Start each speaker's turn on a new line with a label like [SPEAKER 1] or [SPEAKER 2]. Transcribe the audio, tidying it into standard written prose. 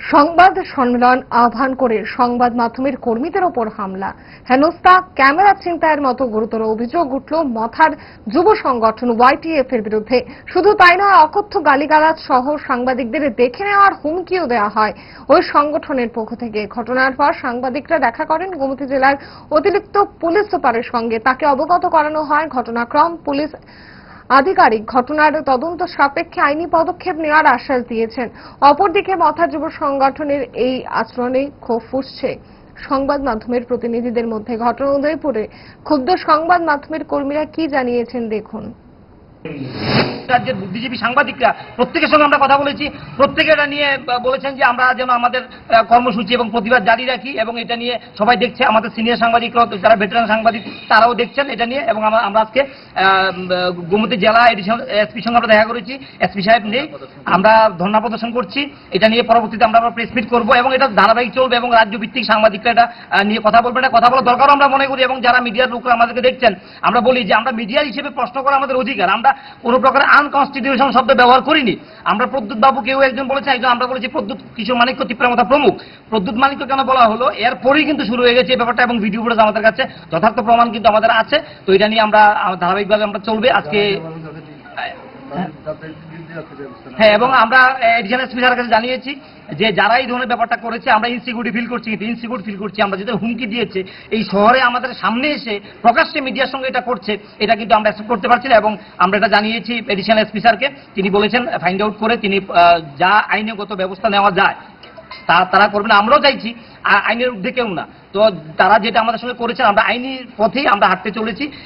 [SPEAKER 1] সংবাদ সম্মেলন আহ্বান করে সংবাদ মাধ্যমের কর্মীদের ওপর হামলা, হেনস্থা, ক্যামেরা ছিনতাইয়ের মতো গুরুতর অভিযোগ উঠল মথার যুব সংগঠন YTF এর বিরুদ্ধে। শুধু তাই নয়, অকথ্য গালিগালাজ সহ সাংবাদিকদের দেখে নেওয়ার হুমকিও দেওয়া হয় ওই সংগঠনের পক্ষ থেকে। ঘটনার পর সাংবাদিকরা দেখা করেন গোমতী জেলার অতিরিক্ত পুলিশ সুপারের সঙ্গে। তাকে অবগত করানো হয় ঘটনাক্রম। পুলিশ আধিকারিক ঘটনার তদন্ত সাপেক্ষে আইনি পদক্ষেপ নেওয়ার আশ্বাস দিয়েছেন। অপরদিকে মথা যুব সংগঠনের এই আচরণে ক্ষোভ ফুসছে সংবাদ মাধ্যমের প্রতিনিধিদের মধ্যে। ঘটনা উদয়পুরে ক্ষুব্ধ সংবাদ মাধ্যমের কর্মীরা কি জানিয়েছেন দেখুন।
[SPEAKER 2] রাজ্যের বুদ্ধিজীবী সাংবাদিকরা প্রত্যেকের সঙ্গে আমরা কথা বলেছি, প্রত্যেকে এটা নিয়ে বলেছেন যে আমরা যেন আমাদের কর্মসূচি এবং প্রতিবাদ জারি রাখি, এবং এটা নিয়ে সবাই দেখছে। আমাদের সিনিয়র সাংবাদিকরা, যারা ভেটেরান সাংবাদিক, তারাও দেখছেন এটা নিয়ে। এবং আমরা আজকে গোমতী জেলা এডিশনাল এসপির সঙ্গে আমরা দেখা করেছি, এসপি সাহেব নেই, আমরা ধর্ণা প্রদর্শন করছি। এটা নিয়ে পরবর্তীতে আমরা প্রেস মিট করবো এবং এটা ধারাবাহিক চলবে এবং রাজ্য ভিত্তিক সাংবাদিকরা এটা নিয়ে কথা বলবেন। এটা কথা বলার দরকারও আমরা মনে করি। এবং যারা মিডিয়ার লোকরা আমাদেরকে দেখছেন, আমরা বলি যে আমরা মিডিয়া হিসেবে প্রশ্ন করা আমাদের অধিকার। আমরা কোনো প্রকার আনকনস্টিটিউশন শব্দ ব্যবহার করিনি। আমরা প্রদ্যুৎ বাবু, কেউ একজন বলেছে, একজন আমরা বলেছি প্রদ্যুৎ কিশোর মানিক্য তিপ্রামথা প্রমুখ। প্রদ্যুৎ মানিক্য কেন বলা হলো, এরপরেই কিন্তু শুরু হয়ে গেছে এই ব্যাপারটা, এবং ভিডিও ফুটেজ আমাদের কাছে যথার্থ প্রমাণ কিন্তু আমাদের আছে। তো এটা নিয়ে আমরা ধারাবাহিকভাবে আমরা চলবে আজকে। হ্যাঁ, এবং আমরা এডিশনাল এসপি স্যারের কাছে জানিয়েছি যে যারা এই ধরনের ব্যাপারটা করেছে, আমরা ইনসিকিউরিটি ফিল করছি, আমরা যেটা হুমকি দিয়েছে এই শহরে আমাদের সামনে এসে প্রকাশ্যে মিডিয়ার সঙ্গে এটা করছে, এটা কিন্তু আমরা অ্যাকসেপ্ট করতে পারছি না। এবং আমরা এটা জানিয়েছি এডিশনাল এসপি স্যারকে। তিনি বলেছেন ফাইন্ড আউট করে তিনি যা আইনগত ব্যবস্থা নেওয়া যায় তারা করবেন। আমরাও চাইছি আইনের ঊর্ধ্বে কেউ না। তো তারা যেটা আমাদের সঙ্গে করেছেন, আমরা আইনি পথেই আমরা হাঁটতে চলেছি।